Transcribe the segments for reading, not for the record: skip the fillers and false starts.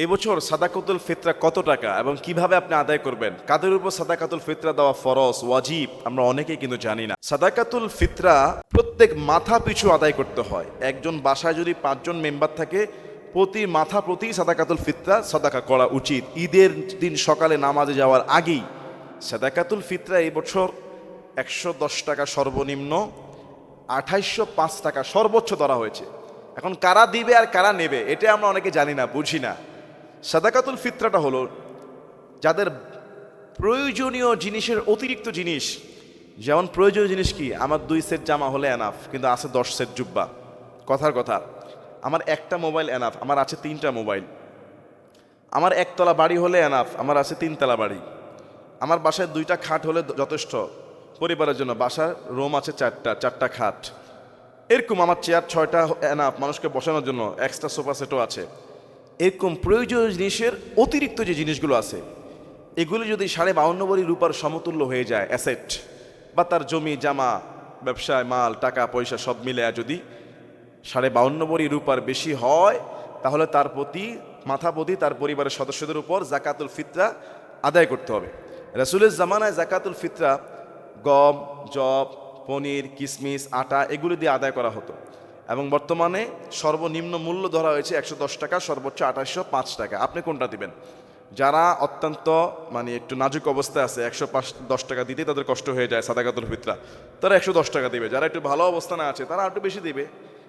এবছর সাদাকাতুল ফিতরা কত টাকা এবং কিভাবে আপনি আদায় করবেন? কাদের উপর সাদাকাতুল ফিতরা দেওয়া ফরজ ওয়াজিব আমরা অনেকেই কিন্তু জানি না। সাদাকাতুল ফিতরা প্রত্যেক মাথা পিছু আদায় করতে হয়। একজন বাসায় যদি 5 জন মেম্বার থাকে, প্রতি মাথা প্রতি সাদাকাতুল ফিতরা সাদাকা করা উচিত। ঈদের দিন সকালে নামাজে যাওয়ার আগেই সাদাকাতুল ফিতরা এই বছর 110 টাকা সর্বনিম্ন, 2805 টাকা সর্বোচ্চ ধরা হয়েছে। এখন কারা দিবে আর কারা নেবে এটা আমরা অনেকে জানি না, বুঝি না। সাদাকাতুল ফিতরাটা হলো যাদের প্রয়োজনীয় জিনিসের অতিরিক্ত জিনিস, যেমন প্রয়োজনীয় জিনিস কি, আমার 2 সেট জামা হলে এনাফ, কিন্তু আছে 10 সেট জুব্বা। কথার কথা, আমার একটা মোবাইল এনাফ, আমার আছে 3টা মোবাইল। আমার 1 তলা বাড়ি হলে এনাফ, আমার আছে 3 তলা বাড়ি। আমার বাসায় 2টা খাট হলে যথেষ্ট পরিবারের জন্য, বাসার রুম আছে 4টা খাট। এরকম আমার চেয়ার 6টা এনাফ মানুষকে বসানোর জন্য, এক্সট্রা সোফা সেটও আছে। এরকম প্রয়োজনীয় জিনিসের অতিরিক্ত যে জিনিসগুলো আছে, এগুলো যদি 52.5 ভরি রূপার সমতুল্য হয়ে যায় অ্যাসেট, বা তার জমি জামা ব্যবসায় মাল টাকা পয়সা সব মিলে যদি 52.5 ভরি রূপার বেশি হয়, তাহলে তার প্রতি মাথা প্রতি তার পরিবারের সদস্যদের উপর জাকাতুল ফিতরা আদায় করতে হবে। রাসূলের জামানায় জাকাতুল ফিতরা গম, জব, পনির, কিশমিশ, আটা এগুলো দিয়ে আদায় করা হতো, এবং বর্তমানে সর্বনিম্ন মূল্য ধরা হয়েছে 110 টাকা, সর্বোচ্চ 2805 টাকা। আপনি কোনটা দিবেন? যারা অত্যন্ত একটু নাজুক অবস্থায় আছে, 110 টাকা দিতে তাদের কষ্ট হয়ে যায় সাদাকাতুল ফিতরা, তারা 110 টাকা দিবে। যারা একটু ভালো অবস্থানে আছে তারা একটু বেশি দিবে,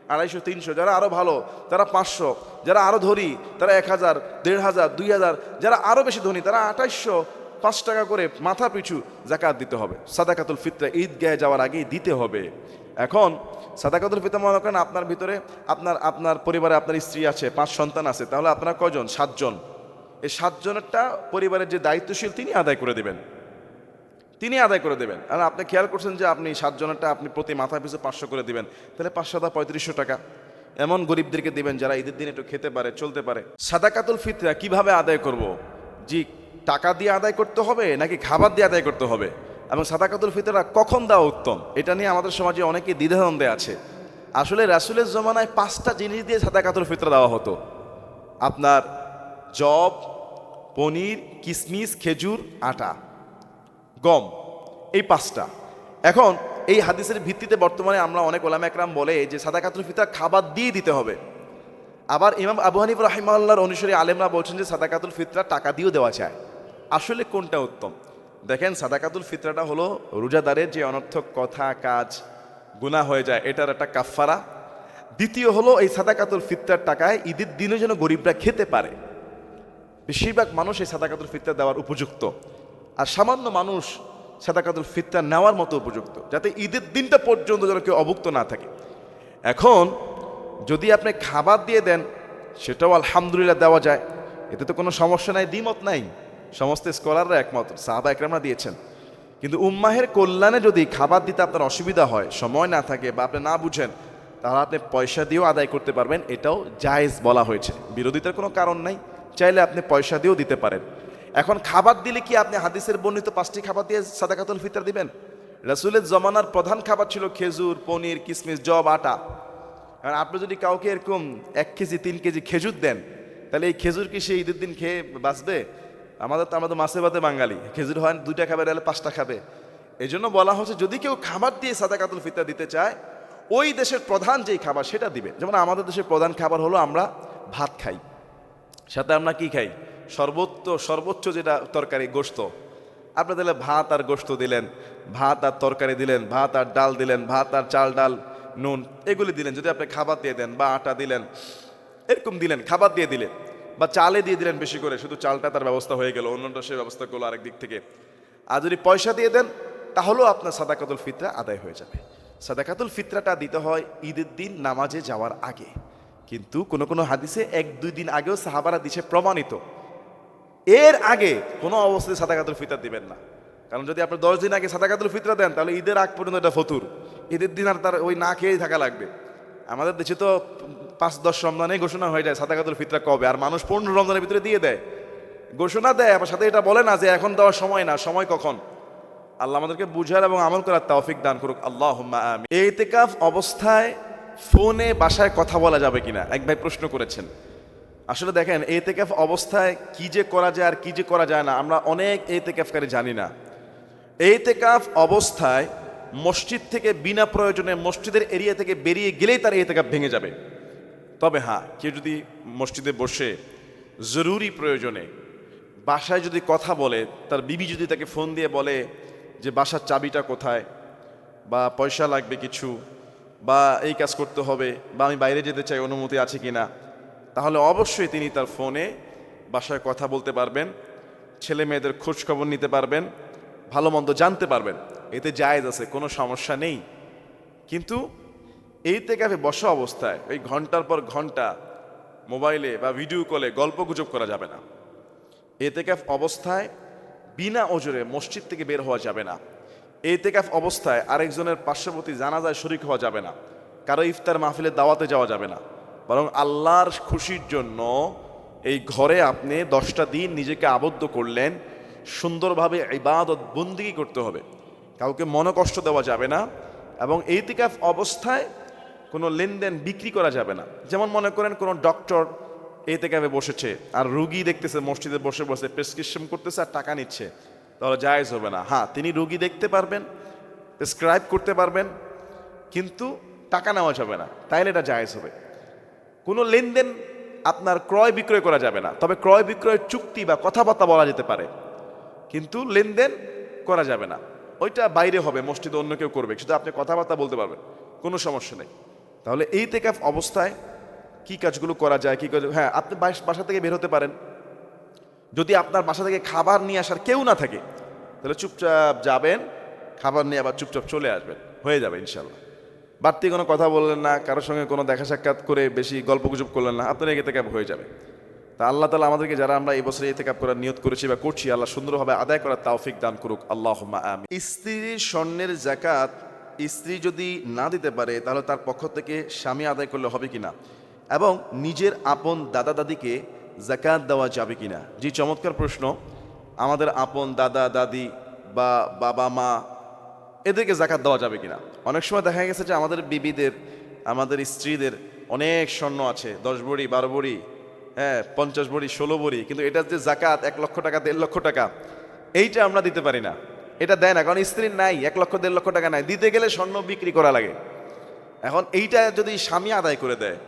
250, 300। যারা আরও ভালো তারা 500, যারা আরও ধনী তারা 1000, 1500, 2000, যারা আরও বেশি ধনী তারা 2805 টাকা করে মাথা পিছু জাকাত দিতে হবে। সাদাকাতুল ফিতরা ঈদগাহে যাওয়ার আগেই দিতে হবে। এখন সাদাকাতুল ফিতরা মনে করেন আপনার ভিতরে আপনার পরিবারে আপনার স্ত্রী আছে, 5 সন্তান আছে, তাহলে আপনার কয়জন? 7 জন। এই 7 জনেরটা পরিবারের যে দায়িত্বশীল তিনি আদায় করে দেবেন, আর আপনি খেয়াল করছেন যে আপনি 7 জনেরটা আপনি প্রতি মাথা পিছু 500 করে দিবেন, তাহলে 500 3500 টাকা এমন গরিবদেরকে দিবেন যারা ঈদের দিন একটু খেতে পারে, চলতে পারে। সাদাকাতুল ফিতরা কিভাবে আদায় করব? জি, টাকা দিয়ে আদায় করতে হবে নাকি খাবার দিয়ে আদায় করতে হবে, এবং সাদাকাতুল ফিতরা কখন দেওয়া উত্তম, এটা নিয়ে আমাদের সমাজে অনেকে দ্বিধাদ্বন্দ্বে আছে। আসলে রাসূলের জমানায় 5টা জিনিস দিয়ে সাদাকাতুল ফিতরা দেওয়া হতো। আপনার জব, পনির, কিশমিশ, খেজুর, আটা, গম, এই 5টা। এখন এই হাদিসের ভিত্তিতে বর্তমানে আমরা অনেক ওলামা একরাম বলে যে সাদাকাতুল ফিতরা খাবার দিয়ে দিতে হবে। আবার ইমাম আবু হানিফা রাহিমাহুল্লাহর অনুসারী আলেমরা বলছেন যে সাদাকাতুল ফিতরা টাকা দিয়েও দেওয়া যায়। আসলে কোনটা উত্তম? দেখেন, সাদাকাতুল ফিতরাটা হলো রোজাদারের যে অনর্থক কথা কাজ গুনাহ হয়ে যায়, এটার একটা কাফফারা। দ্বিতীয় হলো এই সাদাকাতুল ফিতরার টাকায় ঈদের দিনে যেন গরিবরা খেতে পারে। বেশিরভাগ মানুষ এই সাদাকাতুল ফিতরা দেওয়ার উপযুক্ত, আর সামান্য মানুষ সাদাকাতুল ফিতরা নেওয়ার মতো উপযুক্ত, যাতে ঈদের দিনটা পর্যন্ত যেন কেউ অভুক্ত না থাকে। এখন যদি আপনি খাবার দিয়ে দেন, সেটাও আলহামদুলিল্লাহ দেওয়া যায়, এতে তো কোনো সমস্যা নাই, দ্বিমত নাই, সমস্ত স্কলাররা একমত, সাহাবা একরামরা দিয়েছেন। কিন্তু উম্মাহের কল্যাণে যদি খাবার দিতে আপনার অসুবিধা হয়, সময় না থাকে, বা আপনি না বুঝেন, তাহলে আপনি পয়সা দিয়েও আদায় করতে পারবেন, এটাও জায়েজ বলা হয়েছে, বিরোধিতার কোনো কারণ নাই, চাইলে আপনি পয়সা দিয়েও দিতে পারেন। এখন খাবার দিলে কি আপনি হাদিসের বর্ণিত 5টি খাবার দিয়ে সাদাকাতুল ফিতরা দিবেন? রাসূলের জমানার প্রধান খাবার ছিল খেজুর, পনির, কিশমিশ, জব, আটা। আর আপনি যদি কাউকে এরকম 1 কেজি 3 কেজি খেজুর দেন, তাহলে এই খেজুর কি সে ঈদের দিন খেয়ে বাঁচবে? আমাদের মাছে ভাতে বাঙালি, খেজুর হয় 2টা খাবে, তাহলে 5টা খাবে। এই জন্য বলা হচ্ছে যদি কেউ খাবার দিয়ে সাদাকাতুল ফিতরা দিতে চায়, ওই দেশের প্রধান যেই খাবার সেটা দিবে। যেমন আমাদের দেশের প্রধান খাবার হলো আমরা ভাত খাই, সাথে আমরা কি খাই? সর্বোচ্চ যেটা তরকারি, গোশত। আপনি তাহলে ভাত আর গোশত দিলেন, ভাত আর তরকারি দিলেন, ভাত আর ডাল দিলেন, ভাত আর চাল ডাল নুন এগুলি দিলেন। যদি আপনি খাবার দিয়ে দেন, বা আটা দিলেন, এরকম দিলেন, খাবার দিয়ে দিলেন, বা চালে দিয়ে দিলেন বেশি করে, শুধু চালটা তার ব্যবস্থা হয়ে গেল, অন্যটা সে ব্যবস্থা করলো আরেক দিক থেকে। আর যদি পয়সা দিয়ে দেন, তাহলেও আপনার সাদাকাতুল ফিতরা আদায় হয়ে যাবে। সাদাকাতুল ফিতরাটা দিতে হয় ঈদের দিন নামাজে যাওয়ার আগে, কিন্তু কোনো কোনো হাদিসে 1-2 দিন আগেও সাহাবারা দিছে প্রমাণিত। এর আগে কোনো অবস্থায় সাদাকাতুল ফিতরা দিবেন না, কারণ যদি আপনি 10 দিন আগে সাদাকাতুল ফিতরা দেন, তাহলে ঈদের আগ পর্যন্ত এটা ফতুর, ঈদের দিন আর তার ওই না খেয়েই থাকা লাগবে। আমাদের দেশে তো 5-10 রমজানে ঘোষণা হয়ে যায় সাদাকাতুল ফিতরা কবে, আর মানুষ 15 রমজানের ভিতরে দিয়ে দেয়, ঘোষণা দেয়, আবার সাথে এটা বলে না যে এখন দেওয়ার সময় না, সময় কখন। আল্লাহ আমাদেরকে বুঝার এবং আমল করার তৌফিক দান করুক, আল্লাহুম্মা আমিন। ইতিকাফ অবস্থায় ফোনে বাসায় কথা বলা যাবে কিনা, এক ভাই প্রশ্ন করেছেন। আসলে দেখেন এতেকাফ অবস্থায় কি যে করা যায় আর কি যে করা যায় না আমরা অনেক এতেকাফকারী জানি না। এতেকাফ অবস্থায় মসজিদ থেকে বিনা প্রয়োজনে মসজিদের এরিয়া থেকে বেরিয়ে গেলেই তার এতেকাফ ভেঙে যাবে। তবে হ্যাঁ, কেউ যদি মসজিদে বসে জরুরি প্রয়োজনে বাসায় যদি কথা বলে, তার বিবি যদি তাকে ফোন দিয়ে বলে যে বাসার চাবিটা কোথায়, বা পয়সা লাগবে কিছু, বা এই কাজ করতে হবে, বা আমি বাইরে যেতে চাই অনুমতি আছে কিনা, তাহলে অবশ্যই তিনি তার ফোনে বাসায় কথা বলতে পারবেন, ছেলে মেয়েদের খোঁজ খবর নিতে পারবেন, ভালো মন্দ জানতে পারবেন। এতে জায়েজ আছে, কোনো সমস্যা নেই। কিন্তু এতেকাফে বসা অবস্থায় ওই ঘন্টার পর ঘন্টা মোবাইলে বা ভিডিও কলে গল্প গুজব করা যাবে না। এতেকাফ অবস্থায় বিনা ওজরে মসজিদ থেকে বের হওয়া যাবে না। এতেকাফ অবস্থায় আরেকজনের পার্শ্ববর্তী জানাজায় শরীক হওয়া যাবে না। কারো ইফতার মাহফিলে দাওয়াতে যাওয়া যাবে না। বরং আল্লাহর খুশির জন্য এই ঘরে আপনি 10টা দিন নিজেকে আবদ্ধ করলেন, সুন্দরভাবে ইবাদত বন্দেগী করতে হবে, কাউকে মনোকষ্ট দেওয়া যাবে না। এবং এতেকাফ অবস্থায় কোনো লেনদেন বিক্রি করা যাবে না। যেমন মনে করেন কোনো ডক্টর এতেকাফে বসেছে আর রুগী দেখতেছে মসজিদে বসে বসে প্রেসক্রিপশন করতেছে আর টাকা নিচ্ছে, তাহলে জায়েজ হবে না। হ্যাঁ, তিনি রুগী দেখতে পারবেন, প্রেসক্রাইব করতে পারবেন, কিন্তু টাকা নেওয়া যাবে না, তাইলে এটা জায়েজ হবে। কোনো লেনদেন আপনার ক্রয় বিক্রয় করা যাবে না। তবে ক্রয় বিক্রয়ের চুক্তি বা কথাবার্তা বলা যেতে পারে, কিন্তু লেনদেন করা যাবে না। ওইটা বাইরে হবে, মসজিদে অন্য কেউ করবে, শুধু আপনি কথাবার্তা বলতে পারবেন, কোনো সমস্যা নেই। তাহলে এতেকাফ অবস্থায় কি কাজগুলো করা যায়, কি কাজ? হ্যাঁ, আপনি বাসা থেকে বের হতে পারেন। যদি আপনার বাসা থেকে খাবার নিয়ে আসার কেউ না থাকে, তাহলে চুপচাপ যাবেন, খাবার নিয়ে আবার চুপচাপ চলে আসবেন, হয়ে যাবে ইনশাল্লাহ। বাড়তি কোনো কথা বললেন না, কারোর সঙ্গে কোনো দেখা সাক্ষাৎ করে বেশি গল্প গুজব করলেন না, আপনার এতেকাফ হয়ে যাবে। তা আল্লাহ তাআলা আমাদেরকে, যারা আমরা এই বছরে এতেকাফ করার নিয়ত করেছি বা করছি, আল্লাহ সুন্দরভাবে আদায় করার তৌফিক দান করুক, আল্লাহুম্মা আমিন। স্ত্রীর স্বর্ণের যাকাত স্ত্রী যদি না দিতে পারে, তাহলে তার পক্ষ থেকে স্বামী আদায় করলে হবে কিনা, এবং নিজের আপন দাদা দাদিকে যাকাত দেওয়া যাবে কিনা। জি, চমৎকার প্রশ্ন। আমাদের আপন দাদা দাদি বা বাবা মা, এদেরকে যাকাত দেওয়া যাবে কিনা। অনেক সময় দেখা গেছে যে আমাদের বিবিদের, আমাদের স্ত্রীদের অনেক স্বর্ণ আছে, 10 ভরি 12 ভরি, হ্যাঁ 50 ভরি 16 ভরি, কিন্তু এটা যে যাকাত 1 লক্ষ টাকা 1.5 লক্ষ টাকা, এইটা আমরা দিতে পারি না, এটা দেয় না, কারণ স্ত্রীর নাই 1 লক্ষ 1.5 লক্ষ টাকা নাই, দিতে গেলে স্বর্ণ বিক্রি করা লাগে। এখন এইটা যদি স্বামী আদায় করে দেয়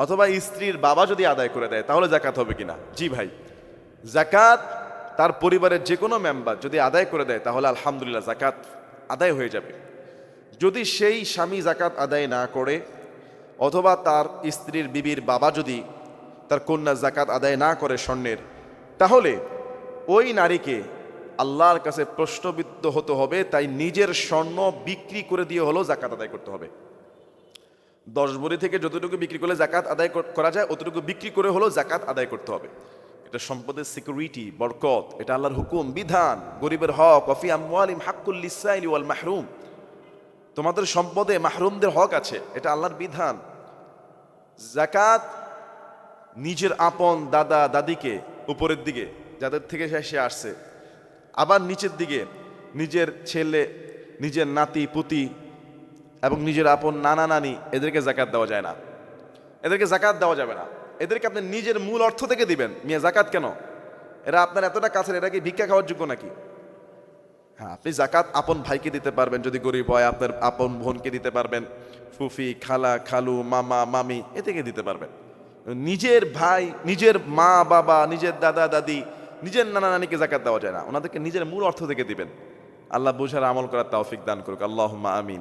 অথবা স্ত্রীর বাবা যদি আদায় করে দেয়, তাহলে যাকাত হবে কিনা। জি ভাই, যাকাত তার পরিবারের যে কোনো মেম্বার যদি আদায় করে দেয়, তাহলে আলহামদুলিল্লাহ যাকাত আদায় হয়ে যাবে। যদি সেই স্বামী যাকাত আদায় না করে, অথবা তার স্ত্রীর বিবির বাবা যদি তার কন্যা যাকাত আদায় না করে স্বর্ণের, তাহলে ওই নারীকে আল্লাহর কাছে প্রশ্নবিদ্ধ হতে হবে। তাই নিজের স্বর্ণ বিক্রি করে দিয়ে হলেও যাকাত আদায় করতে হবে। 10 ভরি থেকে যতটুকু বিক্রি করলে যাকাত আদায় করা যায়, অতটুকু বিক্রি করে হলেও যাকাত আদায় করতে হবে। এটা সম্পদের সিকিউরিটি, বরকত, এটা আল্লাহর হুকুম, বিধান। গরিবের হক, ওয়াফি আমওয়ালিহিম হাক্কুল লিসাইলি ওয়াল মাহরুম, তোমাদের সম্পদে মাহরুমদের হক আছে, এটা আল্লাহর বিধান। যাকাত নিজের আপন দাদা দাদিকে, উপরের দিকে যাদের থেকে সে আসছে, আবার নিচের দিকে নিজের ছেলে, নিজের নাতি পুতি এবং নিজের আপন নানা নানি, এদেরকে যাকাত দেওয়া যায় না, এদেরকে যাকাত দেওয়া যাবে না। এদেরকে আপনি নিজের মূল অর্থ থেকে দিবেন। মিয়া যাকাত কেন? এরা আপনার এতটা কাছের, এরা কি ভিক্ষা খাওয়ার যোগ্য নাকি? হ্যাঁ, আপনি যাকাত আপন ভাইকে দিতে পারবেন যদি গরিব হয়, আপনার আপন বোনকে দিতে পারবেন, ফুফি খালা খালু মামা মামি, এ থেকে দিতে পারবেন। নিজের ভাই, নিজের মা বাবা, নিজের দাদা দাদি, নিজের নানা নানিকে যাকাত দেওয়া যায় না, ওনাদেরকে নিজের মূল অর্থ থেকে দিবেন। আল্লাহ বুঝার আমল করার তৌফিক দান করুক, আল্লাহুম্মা আমিন।